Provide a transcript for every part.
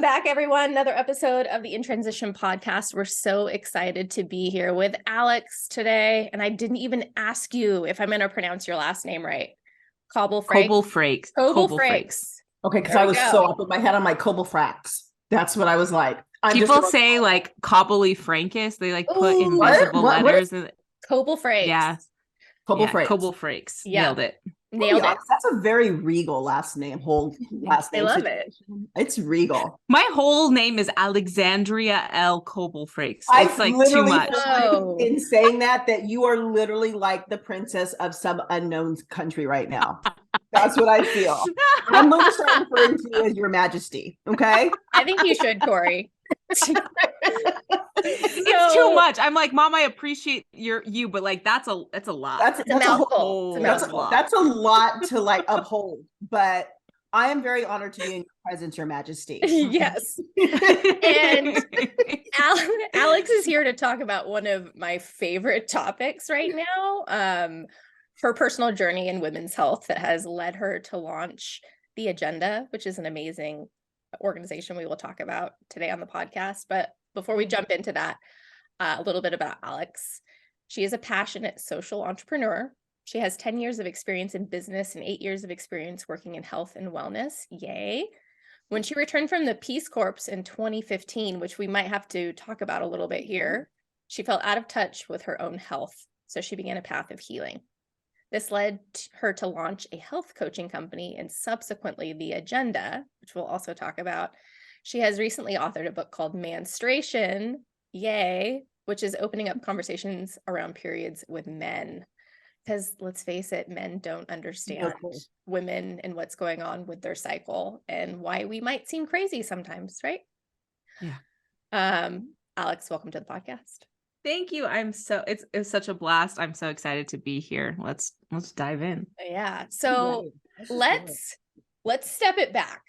back, everyone. Another episode of the In Transition podcast. We're so excited to be here with Alyx today. And I didn't even ask you if I'm going to pronounce your last name right. Coble Frakes. Coble Frakes. Coble Frakes. Okay, because I was so up with my head on my Coble Frakes. That's what I was like. People say like Coble Frakes. They like put invisible letters. Coble Frakes. Yeah. Coble Frakes. Coble Frakes. Yeah. Nailed it. Nailed it. That's a very regal last name. Whole last name. I love it. It's regal. My whole name is Alexandria L. Coble Frakes. It's like too much. In saying that you are literally like the princess of some unknown country right now. That's what I feel. I'm going to start referring to you as Your Majesty. Okay. I think you should, Corey. It's too much. I'm like, Mom, I appreciate you, but like that's a lot. That's a mouthful. That's a lot to like uphold. But I am very honored to be in your presence, Your Majesty. Yes. And Alyx is here to talk about one of my favorite topics right now. Her personal journey in women's health that has led her to launch The Agenda, which is an amazing organization we will talk about today on the podcast. But before we jump into that, a little bit about Alyx. She is a passionate social entrepreneur. She has 10 years of experience in business and 8 years of experience working in health and wellness. Yay. When she returned from the Peace Corps in 2015, which we might have to talk about a little bit here, she felt out of touch with her own health. So she began a path of healing. This led her to launch a health coaching company and subsequently The Agenda, which we'll also talk about. She has recently authored a book called Menstruation, yay, which is opening up conversations around periods with men. Because let's face it, men don't understand women and what's going on with their cycle and why we might seem crazy sometimes, right? Yeah. Alyx, welcome to the podcast. Thank you. It's such a blast. I'm so excited to be here. Let's dive in. Yeah. So let's step it back.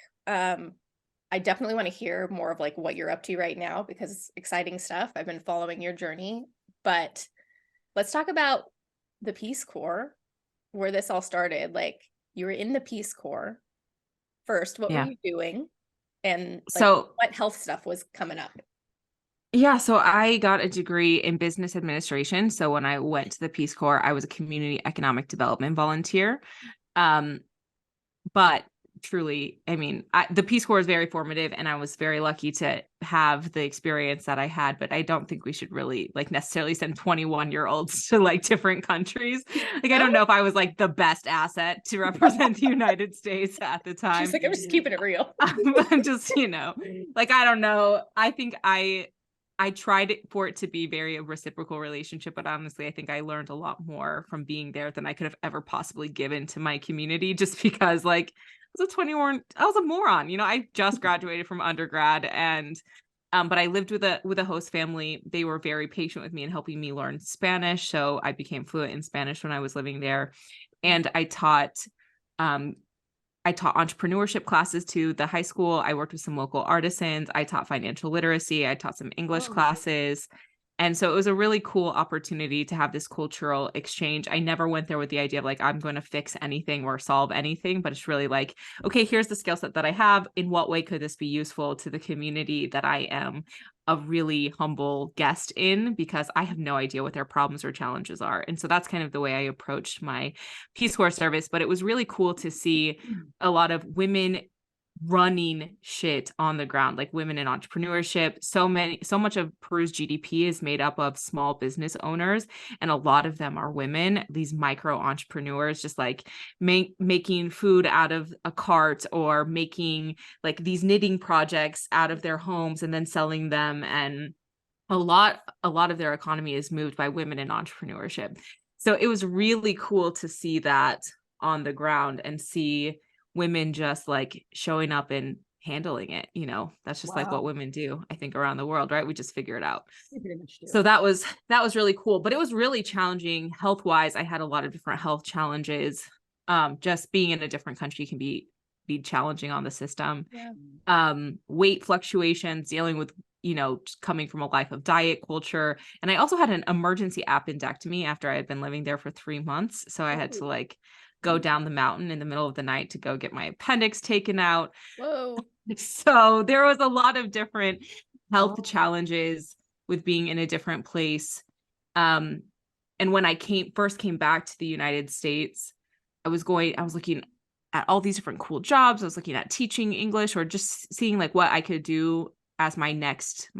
I definitely want to hear more of like what you're up to right now because it's exciting stuff. I've been following your journey, but let's talk about the Peace Corps, where this all started. Like you were in the Peace Corps first. What were you doing? And what health stuff was coming up? Yeah, so I got a degree in business administration. So when I went to the Peace Corps, I was a community economic development volunteer. But truly, I mean, the Peace Corps is very formative and I was very lucky to have the experience that I had, but I don't think we should really like necessarily send 21-year-olds to like different countries. Like, I don't know if I was like the best asset to represent the United States at the time. She's like, I'm just keeping it real. I'm just, like, I don't know. I think I tried for it to be a reciprocal relationship, but honestly, I think I learned a lot more from being there than I could have ever possibly given to my community just because like I was a moron, I just graduated from undergrad and, but I lived with a host family. They were very patient with me and helping me learn Spanish. So I became fluent in Spanish when I was living there. And I taught entrepreneurship classes to the high school. I worked with some local artisans. I taught financial literacy. I taught some English classes. And so it was a really cool opportunity to have this cultural exchange. I never went there with the idea of like, I'm going to fix anything or solve anything, but it's really like, okay, here's the skill set that I have. In what way could this be useful to the community that I am a really humble guest in, because I have no idea what their problems or challenges are. And so that's kind of the way I approached my Peace Corps service. But it was really cool to see a lot of women running shit on the ground, like women in entrepreneurship. So much of Peru's GDP is made up of small business owners, and a lot of them are women, these micro entrepreneurs, just like making food out of a cart or making like these knitting projects out of their homes and then selling them. And a lot of their economy is moved by women in entrepreneurship. So it was really cool to see that on the ground and see women just like showing up and handling it. That's just like what women do, I think, around the world, right? We just figure it out. So that was really cool, but it was really challenging health-wise. I had a lot of different health challenges. Just being in a different country can be challenging on the system. Weight fluctuations, dealing with just coming from a life of diet culture. And I also had an emergency appendectomy after I had been living there for 3 months. So I had to like go down the mountain in the middle of the night to go get my appendix taken out. Whoa. So there was a lot of different health challenges with being in a different place. And when I first came back to the United States, I was looking at all these different cool jobs. I was looking at teaching English or just seeing like what I could do as my next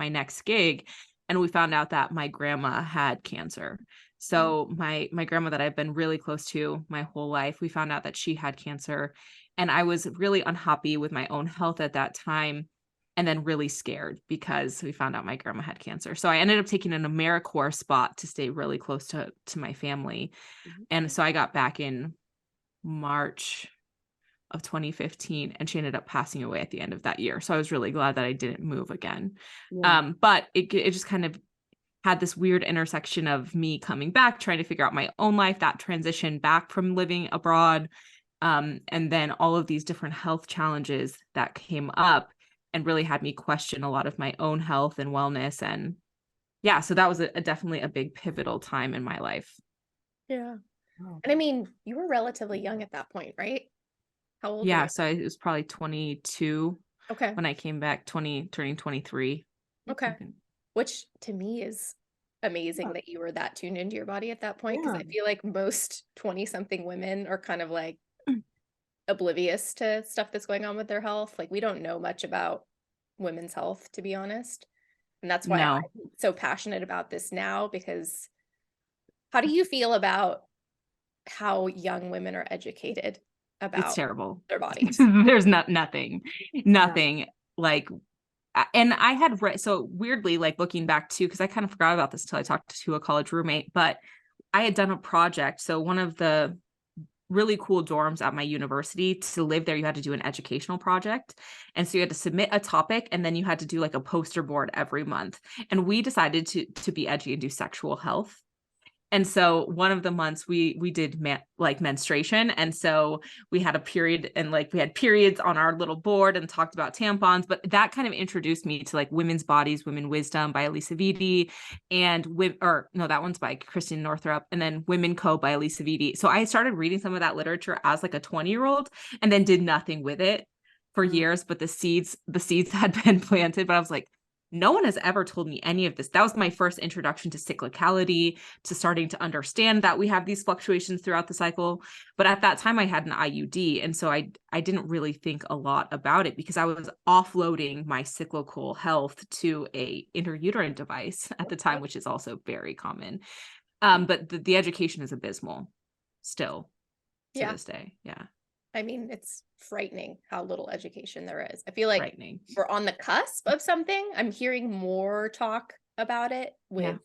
gig. And we found out that my grandma had cancer. So my grandma that I've been really close to my whole life, we found out that she had cancer. And I was really unhappy with my own health at that time, and then really scared because we found out my grandma had cancer. So I ended up taking an AmeriCorps spot to stay really close to my family. And so I got back in March of 2015, and she ended up passing away at the end of that year. So I was really glad that I didn't move again. But it just kind of had this weird intersection of me coming back, trying to figure out my own life, that transition back from living abroad, and then all of these different health challenges that came up and really had me question a lot of my own health and wellness. And yeah, so that was definitely a big pivotal time in my life. Yeah. And I mean, you were relatively young at that point, right? How old were Yeah, you? so it was probably 22 Okay. when I came back, turning 23. Okay. Which to me is amazing that you were that tuned into your body at that point, because I feel like most 20-something women are kind of like oblivious to stuff that's going on with their health. Like we don't know much about women's health, to be honest. And that's why I'm so passionate about this now, because how do you feel about how young women are educated about It's terrible. their bodies? There's nothing like, and I had read, so weirdly, like looking back too, because I kind of forgot about this until I talked to a college roommate, but I had done a project. So one of the really cool dorms at my university, to live there, you had to do an educational project. And so you had to submit a topic, and then you had to do like a poster board every month. And we decided to be edgy and do sexual health. And so one of the months we did menstruation. And so we had a period, and like we had periods on our little board and talked about tampons, but that kind of introduced me to like Women's Bodies, Women Wisdom by Alyx Coble, and that one's by Kristen Northrup, and then Women Co by Alyx Coble. So I started reading some of that literature as like a 20-year-old, and then did nothing with it for years, but the seeds had been planted. But I was like, no one has ever told me any of this. That was my first introduction to cyclicality, to starting to understand that we have these fluctuations throughout the cycle. But at that time I had an IUD. And so I didn't really think a lot about it, because I was offloading my cyclical health to a intrauterine device at the time, which is also very common. But the education is abysmal still to this day. Yeah. I mean, it's frightening how little education there is. I feel like we're on the cusp of something. I'm hearing more talk about it with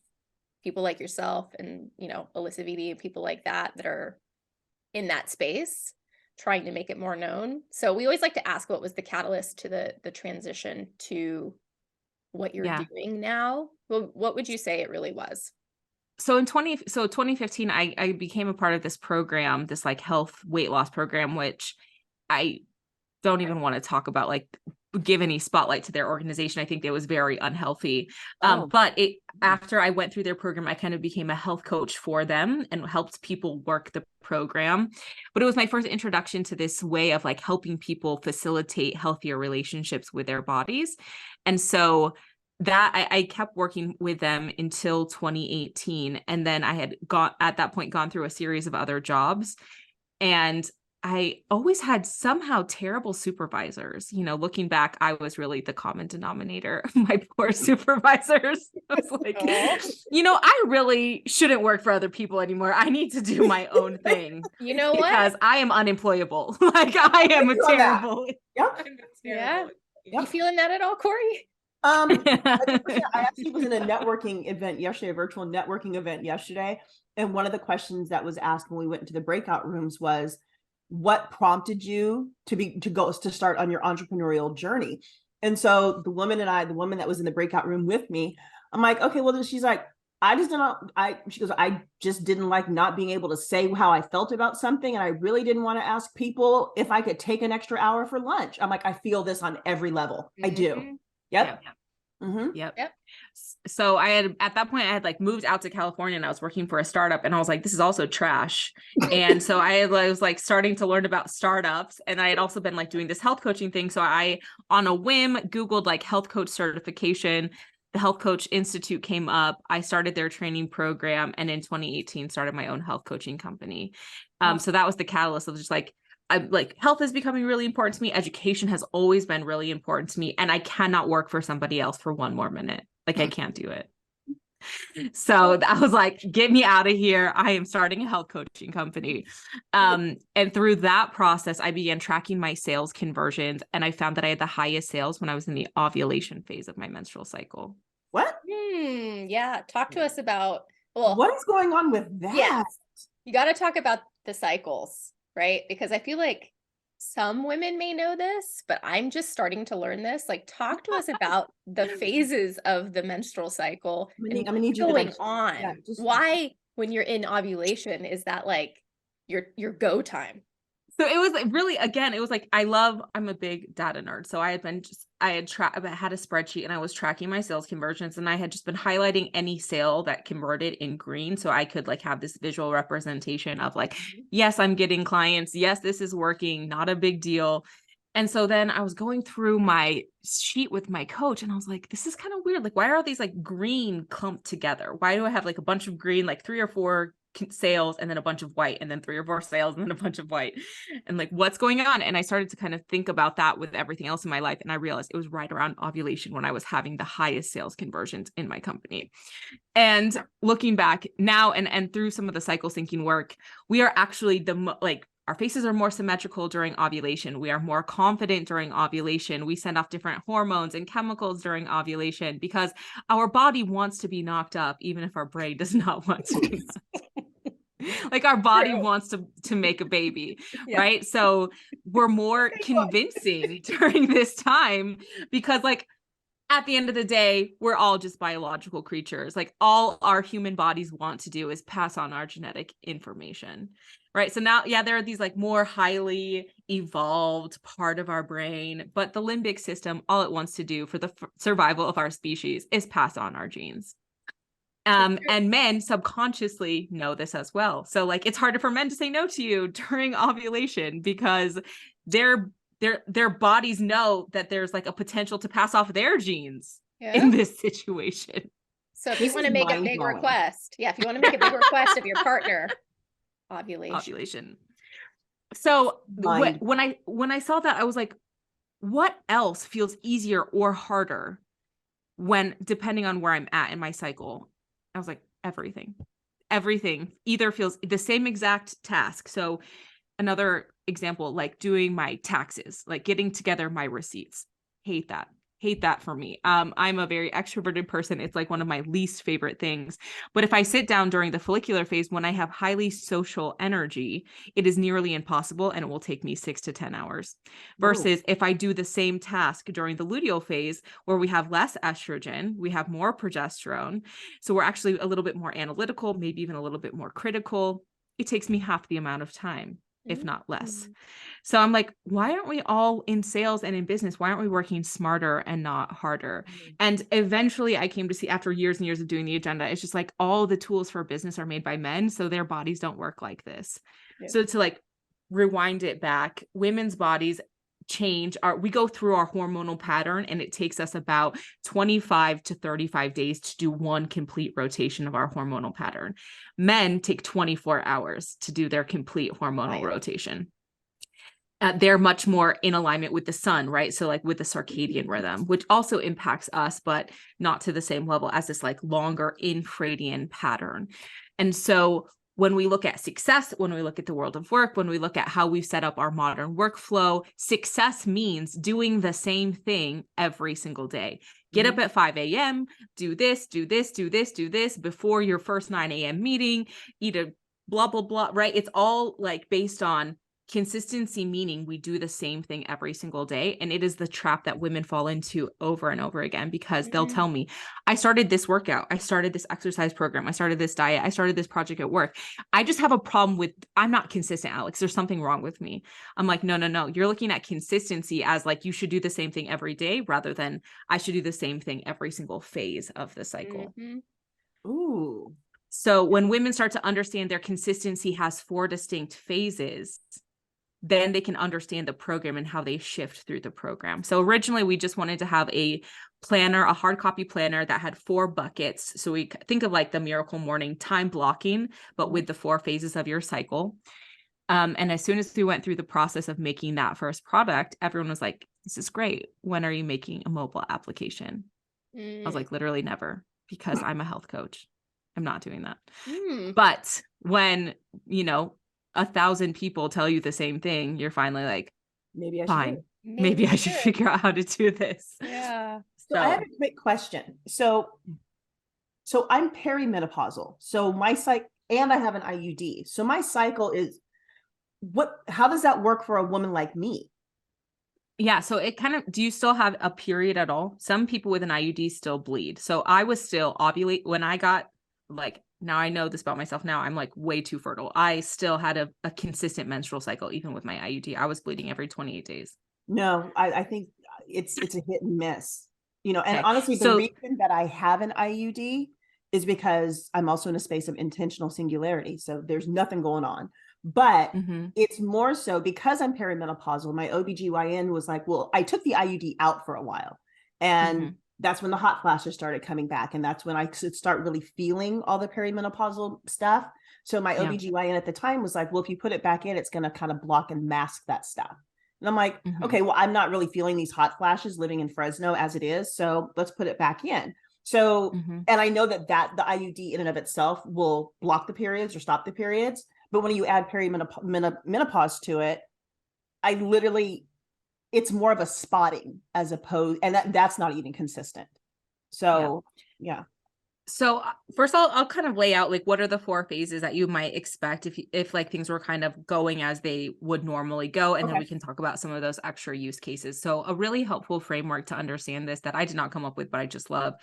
people like yourself and, Alyx Coble and people like that are in that space, trying to make it more known. So we always like to ask, what was the catalyst to the transition to what you're doing now? Well, what would you say it really was? So in 2015, I became a part of this program, this like health weight loss program, which I don't even want to talk about, like give any spotlight to their organization. I think it was very unhealthy. But after I went through their program, I kind of became a health coach for them and helped people work the program. But it was my first introduction to this way of like helping people facilitate healthier relationships with their bodies. And so that I kept working with them until 2018. And then I had at that point gone through a series of other jobs. And I always had somehow terrible supervisors. Looking back, I was really the common denominator of my poor supervisors. I was like, I really shouldn't work for other people anymore. I need to do my own thing. You know what? Because I am unemployable. Like I am terrible. Yep. Yeah. You feeling that at all, Corey? I actually was in a networking event yesterday, a virtual networking event yesterday. And one of the questions that was asked when we went into the breakout rooms was, what prompted you to start on your entrepreneurial journey? And so the woman that was in the breakout room with me, I'm like, okay, well, she's like, she goes, I just didn't like not being able to say how I felt about something. And I really didn't want to ask people if I could take an extra hour for lunch. I'm like, I feel this on every level. I do. Yep. Yep. Yep. So I had, at that point, I had like moved out to California and I was working for a startup, and I was like, this is also trash. And so I was like starting to learn about startups, and I had also been like doing this health coaching thing. So I, on a whim, Googled like health coach certification. The Health Coach Institute came up. I started their training program, and in 2018 started my own health coaching company. So that was the catalyst of just like, health is becoming really important to me. Education has always been really important to me, and I cannot work for somebody else for one more minute. Like, I can't do it. So I was like, get me out of here. I am starting a health coaching company. And through that process, I began tracking my sales conversions, and I found that I had the highest sales when I was in the ovulation phase of my menstrual cycle. What? Yeah. Talk to us about, well, What is going on with that? yes, you got to talk about the cycles, right? Because I feel like some women may know this, but I'm just starting to learn this. Like, talk to us about the phases of the menstrual cycle I'm and gonna need what's you to going like, on. yeah, just- Why, when you're in ovulation, is that like your go time? So it was like really, again, it was like, I'm a big data nerd. So I had had a spreadsheet, and I was tracking my sales conversions, and I had just been highlighting any sale that converted in green. So I could like have this visual representation of like, yes, I'm getting clients. Yes, this is working. Not a big deal. And so then I was going through my sheet with my coach, and I was like, this is kind of weird. Like, why are all these like green clumped together? Why do I have like a bunch of green, like 3 or 4 sales, and then a bunch of white, and then 3 or 4 sales, and then a bunch of white, and like, what's going on? And I started to kind of think about that with everything else in my life. And I realized it was right around ovulation when I was having the highest sales conversions in my company. And looking back now, and through some of the cycle syncing work, we are actually our faces are more symmetrical during ovulation. We are more confident during ovulation. We send off different hormones and chemicals during ovulation because our body wants to be knocked up, even if our brain does not want to be knocked up. Like, our body wants to make a baby, right? So we're more convincing during this time because, like, at the end of the day, we're all just biological creatures. Like, all our human bodies want to do is pass on our genetic information, right? So now, yeah, there are these like more highly evolved part of our brain, but the limbic system, all it wants to do for the survival of our species is pass on our genes. And men subconsciously know this as well. So like, it's harder for men to say no to you during ovulation because their bodies know that there's like a potential to pass off their genes in this situation. So if you want to make a big request, if you want to make a big request of your partner, ovulation. So when I saw that, I was like, what else feels easier or harder when, depending on where I'm at in my cycle? I was like, everything either feels the same exact task. So another example, like doing my taxes, like getting together my receipts. Hate that for me. I'm a very extroverted person. It's like one of my least favorite things. But if I sit down during the follicular phase, when I have highly social energy, it is nearly impossible, and it will take me 6 to 10 hours. Versus if I do the same task during the luteal phase, where we have less estrogen, we have more progesterone. So we're actually a little bit more analytical, maybe even a little bit more critical. It takes me half the amount of time, if not less. So I'm like, why aren't we all in sales and in business? Why aren't we working smarter and not harder? And eventually I came to see, after years and years of doing the agenda, it's just like all the tools for business are made by men, so their bodies don't work like this. So to like rewind it back, women's bodies we go through our hormonal pattern, and it takes us about 25 to 35 days to do one complete rotation of our hormonal pattern. Men take 24 hours to do their complete hormonal rotation. They're much more in alignment with the sun, right? So like with the circadian rhythm, which also impacts us, but not to the same level as this like longer infradian pattern. And so when we look at success, when we look at the world of work, when we look at how we've set up our modern workflow, success means doing the same thing every single day. Get up at 5 a.m., do this before your first 9 a.m. meeting, eat a blah, blah, blah, right? It's all like based on consistency meaning we do the same thing every single day. And it is the trap that women fall into over and over again, because they'll tell me, I started this workout, I started this exercise program, I started this diet, I started this project at work. I just have a problem with, I'm not consistent, Alyx. There's something wrong with me. I'm like, no. You're looking at consistency as like, you should do the same thing every day, rather than I should do the same thing every single phase of the cycle. Ooh. So when women start to understand their consistency has 4 distinct phases, then they can understand the program and how they shift through the program. So originally we just wanted to have a planner, a hard copy planner that had 4 buckets. So we think of like the Miracle Morning time blocking, but with the 4 phases of your cycle. And as soon as we went through the process of making that first product, everyone was like, this is great. When are you making a mobile application? I was like, literally never, because I'm a health coach. I'm not doing that. But when, 1,000 people tell you the same thing, you're finally like, maybe I fine, should. maybe I should figure out how to do this. Yeah. So I have a quick question. So I'm perimenopausal. So my and I have an IUD. So my cycle is how does that work for a woman like me? Yeah. So it kind of, do you still have a period at all? Some people with an IUD still bleed. So I was still ovulate when I got now I know this about myself now, I'm like way too fertile. I still had a consistent menstrual cycle, even with my IUD. I was bleeding every 28 days. No, I think it's a hit and miss, and Okay. honestly, the reason that I have an IUD is because I'm also in a space of intentional singularity. So there's nothing going on, but it's more so because I'm perimenopausal. My OBGYN was like, well, I took the IUD out for a while, and that's when the hot flashes started coming back. And that's when I could start really feeling all the perimenopausal stuff. So my OBGYN at the time was like, well, if you put it back in, it's going to kind of block and mask that stuff. And I'm like, okay, well, I'm not really feeling these hot flashes living in Fresno as it is. So let's put it back in. So, and I know that the IUD in and of itself will block the periods or stop the periods. But when you add perimenopause to it, I literally, it's more of a spotting as opposed, and that's not even consistent. So, yeah. So first I'll kind of lay out like what are the 4 phases that you might expect if like things were kind of going as they would normally go, and then we can talk about some of those extra use cases. So a really helpful framework to understand this that I did not come up with, but I just love,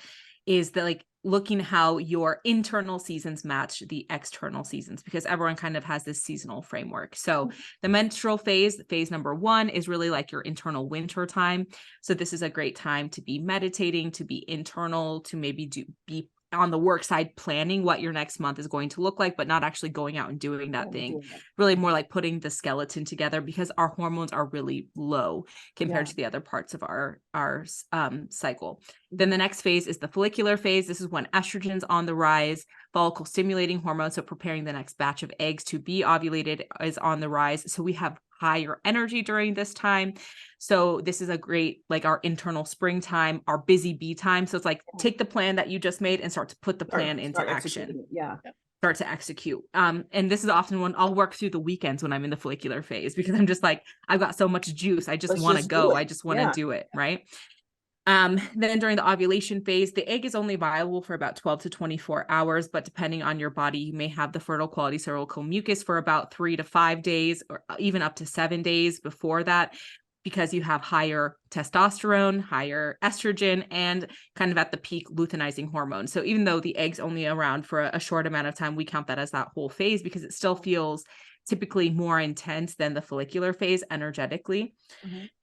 is that like looking how your internal seasons match the external seasons, because everyone kind of has this seasonal framework. So the menstrual phase number 1 is really like your internal winter time. So this is a great time to be meditating, to be internal, to maybe be on the work side planning what your next month is going to look like, but not actually going out and doing that thing. Really more like putting the skeleton together, because our hormones are really low compared to the other parts of our cycle. Then the next phase is the follicular phase. This is when estrogen's on the rise, follicle stimulating hormones, so preparing the next batch of eggs to be ovulated, is on the rise. So we have higher energy during this time. So this is a great, like our internal springtime, our busy bee time. So it's like, take the plan that you just made and start to put the plan into action. Start to execute. And this is often when I'll work through the weekends when I'm in the follicular phase, because I'm just like, I've got so much juice. I just want to go. I just want to do it. Right. Then during the ovulation phase, the egg is only viable for about 12 to 24 hours, but depending on your body, you may have the fertile quality cervical mucus for about 3 to 5 days, or even up to 7 days before that, because you have higher testosterone, higher estrogen, and kind of at the peak luteinizing hormone. So even though the egg's only around for a short amount of time, we count that as that whole phase, because it still feels typically more intense than the follicular phase energetically.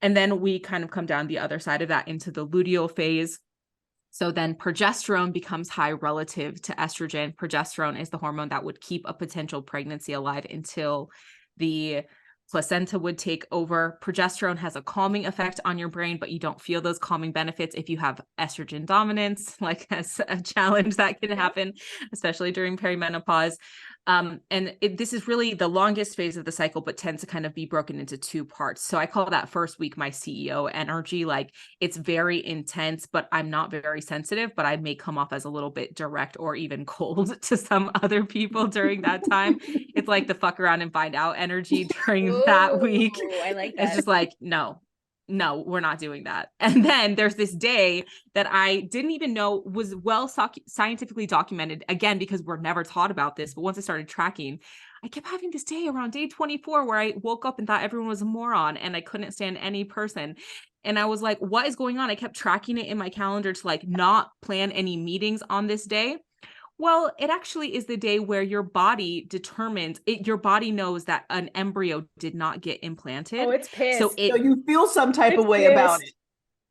And then we kind of come down the other side of that into the luteal phase. So then progesterone becomes high relative to estrogen. Progesterone is the hormone that would keep a potential pregnancy alive until the placenta would take over. Progesterone has a calming effect on your brain, but you don't feel those calming benefits if you have estrogen dominance, like that's a challenge that can happen, especially during perimenopause. This is really the longest phase of the cycle, but tends to kind of be broken into 2 parts. So I call that first week my CEO energy. Like it's very intense, but I'm not very sensitive, but I may come off as a little bit direct or even cold to some other people during that time. It's like the fuck around and find out energy during that week. I like that. It's just like, no, no, we're not doing that. And then there's this day that I didn't even know was well scientifically documented, again, because we're never taught about this. But once I started tracking, I kept having this day around day 24 where I woke up and thought everyone was a moron and I couldn't stand any person. And I was like, what is going on? I kept tracking it in my calendar to like not plan any meetings on this day. Well, it actually is the day where your body determines it. Your body knows that an embryo did not get implanted. Oh, it's pissed. So you feel some type of way about it.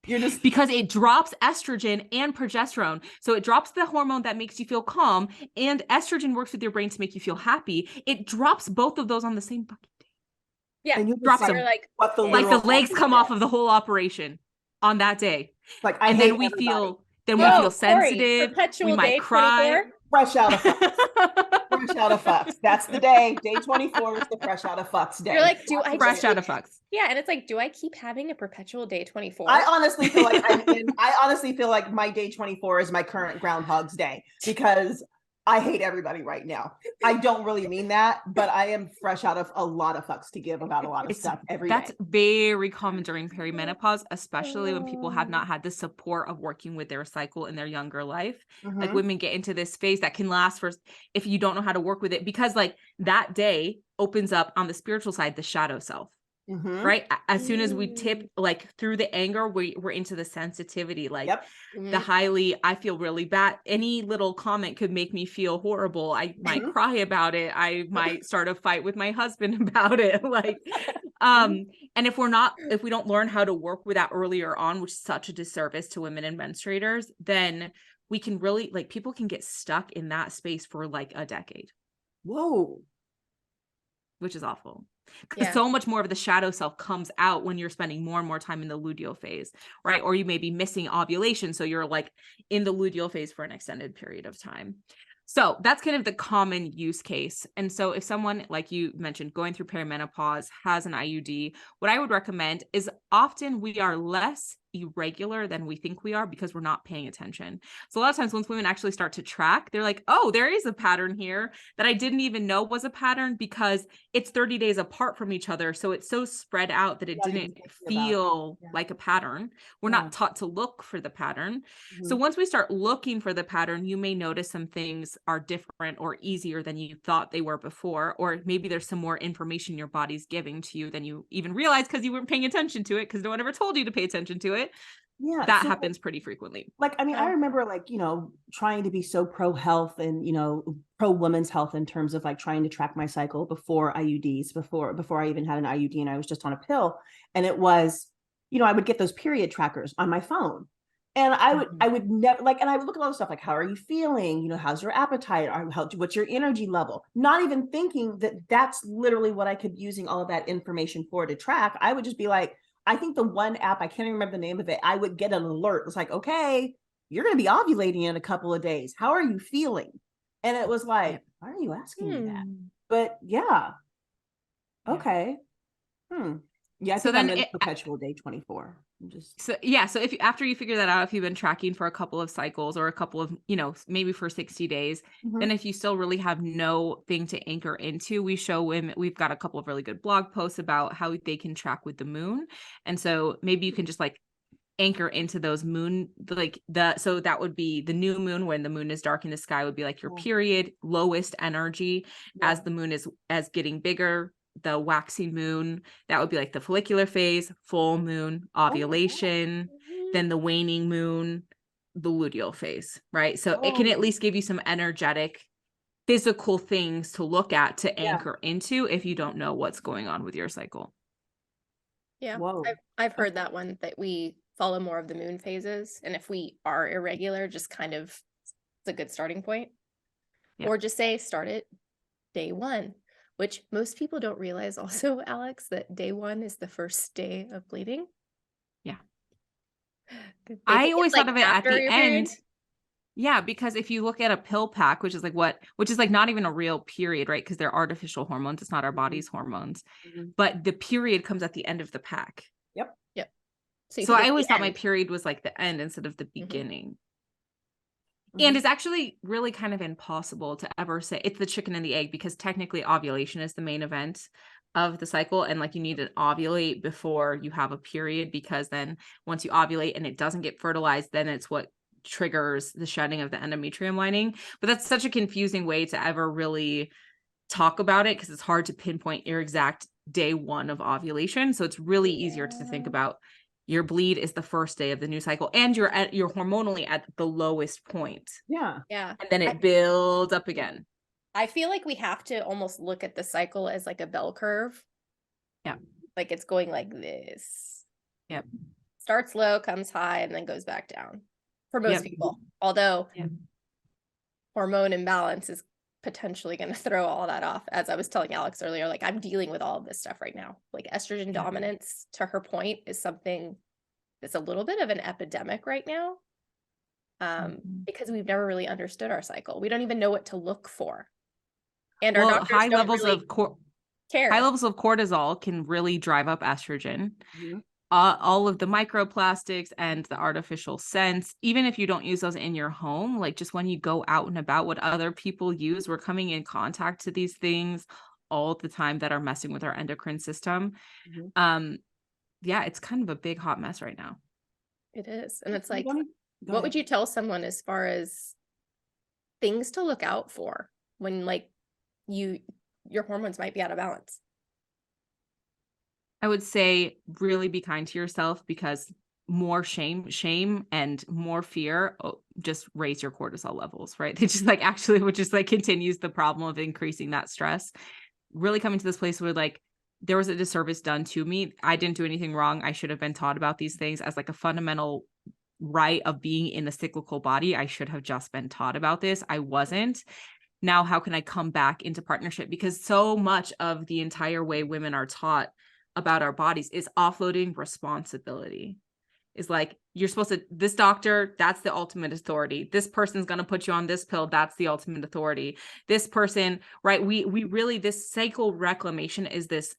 You're just because it drops estrogen and progesterone. So it drops the hormone that makes you feel calm, and estrogen works with your brain to make you feel happy. It drops both of those on the same fucking day. Yeah, and you drops them. like the legs come off of the whole operation on that day. Like and then we feel sensitive. Perpetual we might day cry. 24? Fresh out of fucks. Fresh out of fucks. That's the day. Day 24 is the fresh out of fucks day. You're like, fresh out of fucks? Yeah, and it's like, do I keep having a perpetual day 24? I honestly feel like I honestly feel like my day 24 is my current Groundhog's Day, because I hate everybody right now. I don't really mean that, but I am fresh out of a lot of fucks to give about a lot of stuff every day. That's very common during perimenopause, especially when people have not had the support of working with their cycle in their younger life. Like women get into this phase that can last for, if you don't know how to work with it, because like that day opens up on the spiritual side, the shadow self. Right, as soon as we tip like through the anger, we're into the sensitivity, like the highly, I feel really bad, any little comment could make me feel horrible. I might cry about it. I might start a fight with my husband about it, like and if we don't learn how to work with that earlier on, which is such a disservice to women and menstruators, then we can really, like, people can get stuck in that space for like a decade. Whoa. Which is awful. Because so much more of the shadow self comes out when you're spending more and more time in the luteal phase, right? Or you may be missing ovulation, so you're like in the luteal phase for an extended period of time. So that's kind of the common use case. And so if someone, like you mentioned, going through perimenopause has an IUD, what I would recommend is often we are less irregular than we think we are because we're not paying attention. So a lot of times once women actually start to track, they're like, oh, there is a pattern here that I didn't even know was a pattern, because it's 30 days apart from each other. So it's so spread out that it didn't feel like a pattern. We're not taught to look for the pattern. So once we start looking for the pattern, you may notice some things are different or easier than you thought they were before, or maybe there's some more information your body's giving to you than you even realized because you weren't paying attention to it, because no one ever told you to pay attention to it. Yeah, that happens pretty frequently. Like, I mean, I remember like, trying to be so pro health and, pro women's health in terms of like trying to track my cycle before IUDs, before I even had an IUD and I was just on a pill. And it was, I would get those period trackers on my phone. And I would never like, and I would look at all the stuff like, how are you feeling? How's your appetite? What's your energy level? Not even thinking that that's literally what I could be using all of that information for to track. I would just be like, I think the one app, I can't even remember the name of it, I would get an alert. It's like, okay, you're going to be ovulating in a couple of days. How are you feeling? And it was like, why are you asking me that? But yeah. Okay. Yeah, I think I'm in perpetual day 24. So if after you figure that out, if you've been tracking for a couple of cycles or a couple of, maybe for 60 days, then if you still really have no thing to anchor into, we show women, we've got a couple of really good blog posts about how they can track with the moon. And so maybe you can just like anchor into those moon, so that would be the new moon, when the moon is dark in the sky, would be like your period lowest energy. As the moon is getting bigger, the waxing moon, that would be like the follicular phase, full moon, ovulation, then the waning moon, the luteal phase, right? So it can at least give you some energetic physical things to look at, to anchor into if you don't know what's going on with your cycle. Yeah. I've heard that one, that we follow more of the moon phases, and if we are irregular, just kind of, it's a good starting point. Or just say start at day 1. Which most people don't realize also, Alyx, that day 1 is the first day of bleeding. Yeah. I always thought of it at the end. Yeah, because if you look at a pill pack, which is like not even a real period, right? Because they're artificial hormones. It's not our body's hormones. But the period comes at the end of the pack. Yep. So I always thought my period was like the end instead of the beginning. And it's actually really kind of impossible to ever say it's the chicken and the egg, because technically ovulation is the main event, of the cycle, and like you need to ovulate before you have a period, because then once you ovulate and it doesn't get fertilized, then it's what triggers the shedding of the endometrium lining. But that's such a confusing way to ever really talk about it, because it's hard to pinpoint your exact day one of ovulation. So it's really easier to think about your bleed is the first day of the new cycle, and you're hormonally at the lowest point. Yeah. Yeah. And then it builds up again. I feel like we have to almost look at the cycle as like a bell curve. Yeah. Like it's going like this. Yep. Starts low, comes high, and then goes back down for most Yep. people. Although Yep. hormone imbalance is potentially going to throw all that off. As I was telling Alyx earlier, like I'm dealing with all of this stuff right now. Like estrogen dominance, to her point, is something that's a little bit of an epidemic right now. Because we've never really understood our cycle. We don't even know what to look for. And our doctors high don't levels really of care. high levels of cortisol can really drive up estrogen. Mhm. All of the microplastics and the artificial scents, even if you don't use those in your home, like just when you go out and about, what other people use, we're coming in contact to these things all the time that are messing with our endocrine system. Mhm. Yeah, it's kind of a big hot mess right now. It is. And it's You like, don't even- go what ahead. would you tell someone as far as things to look out for when like your hormones might be out of balance? I would say really be kind to yourself, because more shame and more fear just raise your cortisol levels, right? They just like actually, which just like continues the problem of increasing that stress. Really coming to this place where like there was a disservice done to me. I didn't do anything wrong. I should have been taught about these things as like a fundamental right of being in a cyclical body. I should have just been taught about this. I wasn't. Now, how can I come back into partnership? Because so much of the entire way women are taught about our bodies is offloading responsibility. Is like, you're supposed to, this doctor, that's the ultimate authority. This person's going to put you on this pill. That's the ultimate authority. This person, right? We really, this cycle reclamation is this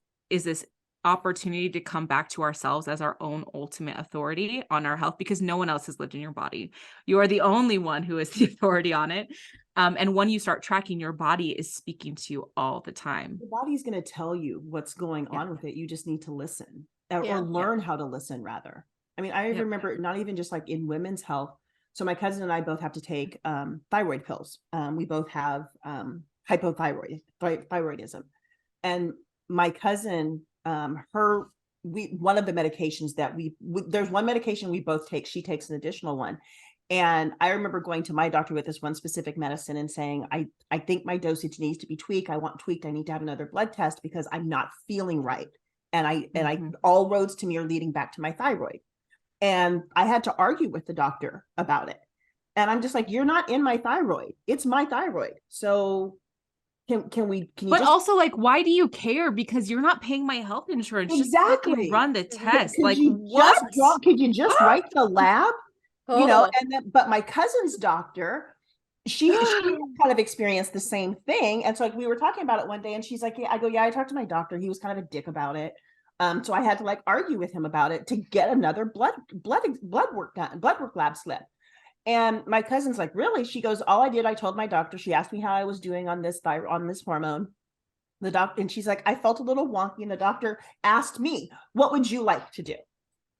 opportunity to come back to ourselves as our own ultimate authority on our health, because no one else has lived in your body. You are the only one who is the authority on it. And when you start tracking, your body is speaking to you all the time. The body's going to tell you what's going on with it. You just need to listen or learn how to listen, rather. I mean, I remember not even just like in women's health. So my cousin and I both have to take thyroid pills. We both have hypothyroidism. And my cousin, one of the medications that there's one medication we both take. She takes an additional one. And I remember going to my doctor with this one specific medicine and saying, I think my dosage needs to be tweaked. I want tweaked. I need to have another blood test because I'm not feeling right. And all roads to me are leading back to my thyroid. And I had to argue with the doctor about it. And I'm just like, you're not in my thyroid. It's my thyroid. So can you but also like, why do you care? Because you're not paying my health insurance. Exactly. Just run the test. Could like you what? Could you just write the lab? You know, Oh. and then, but my cousin's doctor, she kind of experienced the same thing. And so like we were talking about it one day and she's like, yeah, I go, yeah, I talked to my doctor. He was kind of a dick about it. So I had to like argue with him about it to get another blood work done, blood work lab slip. And my cousin's like, really? She goes, all I did, I told my doctor, she asked me how I was doing on this hormone. The doctor, and she's like, I felt a little wonky. And the doctor asked me, what would you like to do?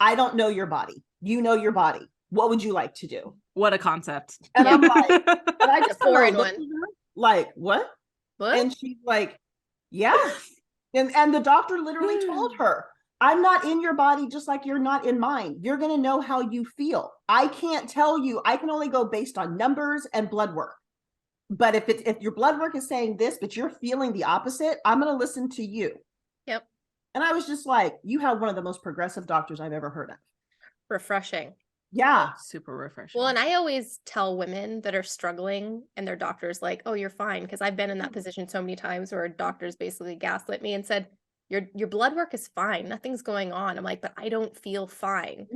I don't know your body. You know your body. What would you like to do? What a concept. And I'm like, and I just foreign looked at her, like, what? What? And she's like, yeah. And the doctor literally told her, I'm not in your body just like you're not in mine. You're going to know how you feel. I can't tell you. I can only go based on numbers and blood work. But if your blood work is saying this, but you're feeling the opposite, I'm going to listen to you. Yep. And I was just like, you have one of the most progressive doctors I've ever heard of. Refreshing. Yeah. Super refreshing. Well, and I always tell women that are struggling and their doctor's like, oh, you're fine. Because I've been in that position so many times where doctors basically gaslit me and said, your blood work is fine. Nothing's going on. I'm like, but I don't feel fine.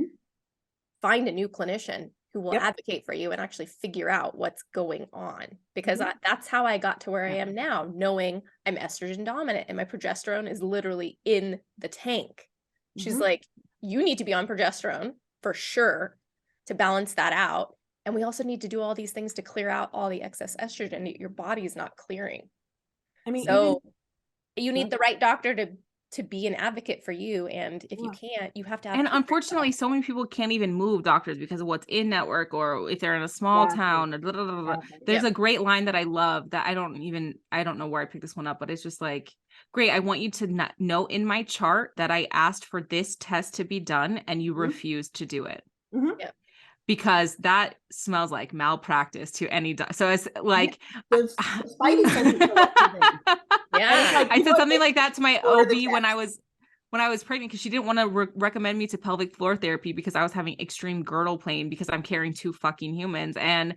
Find a new clinician who will advocate for you and actually figure out what's going on. Because that's how I got to where I am now, knowing I'm estrogen dominant and my progesterone is literally in the tank. She's like, you need to be on progesterone for sure to balance that out. And we also need to do all these things to clear out all the excess estrogen that your body is not clearing. I mean, so you need the right doctor to to be an advocate for you. And if you can't, you have to And unfortunately, so many people can't even move doctors because of what's in network, or if they're in a small town. There's a great line that I love that I don't know where I picked this one up, but it's just like, great, I want you to note in my chart that I asked for this test to be done and you refused to do it. Because that smells like malpractice to any so it's like I said something like that to my OB when I was pregnant, because she didn't want to recommend me to pelvic floor therapy because I was having extreme girdle pain because I'm carrying 2 fucking humans. And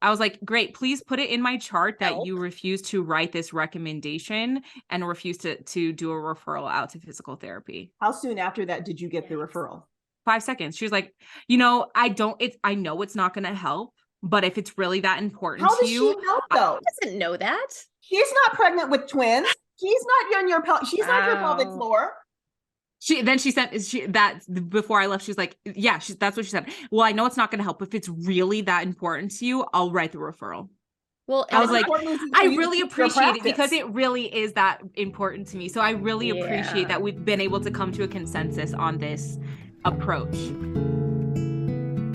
I was like, great, please put it in my chart that you refuse to write this recommendation and refuse to do a referral out to physical therapy. How soon after that did you get the referral? 5 seconds. She was like, I know it's not going to help, but if it's really that important to you. How does she know though? She doesn't know that. She's not pregnant with twins. She's not on your she's not your pelvic floor. Before I left, she was like, yeah, that's what she said. Well, I know it's not going to help. If it's really that important to you, I'll write the referral. Well, I was like, I really appreciate it because it really is that important to me. So I really appreciate that we've been able to come to a consensus on this approach.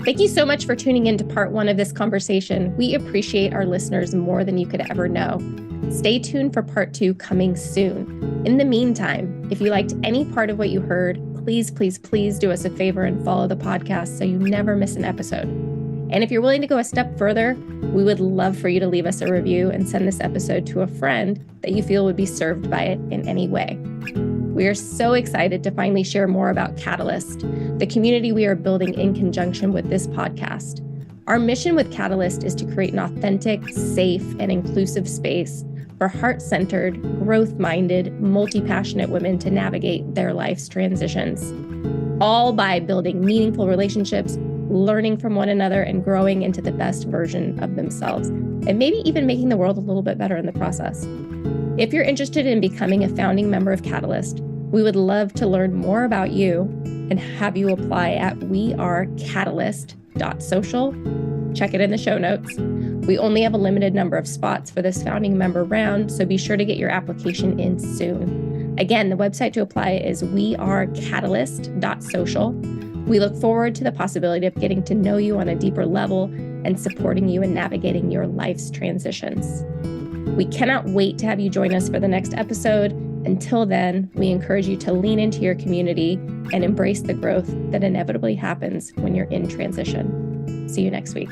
Thank you so much for tuning in to part 1 of this conversation. We appreciate our listeners more than you could ever know. Stay tuned for part 2 coming soon. In the meantime, if you liked any part of what you heard, please, please, please do us a favor and follow the podcast so you never miss an episode. And if you're willing to go a step further, we would love for you to leave us a review and send this episode to a friend that you feel would be served by it in any way. We are so excited to finally share more about Catalyst, the community we are building in conjunction with this podcast. Our mission with Catalyst is to create an authentic, safe, and inclusive space for heart-centered, growth-minded, multi-passionate women to navigate their life's transitions, all by building meaningful relationships, learning from one another, and growing into the best version of themselves, and maybe even making the world a little bit better in the process. If you're interested in becoming a founding member of Catalyst, we would love to learn more about you and have you apply at wearecatalyst.social. Check it in the show notes. We only have a limited number of spots for this founding member round, so be sure to get your application in soon. Again, the website to apply is wearecatalyst.social. We look forward to the possibility of getting to know you on a deeper level and supporting you in navigating your life's transitions. We cannot wait to have you join us for the next episode. Until then, we encourage you to lean into your community and embrace the growth that inevitably happens when you're in transition. See you next week.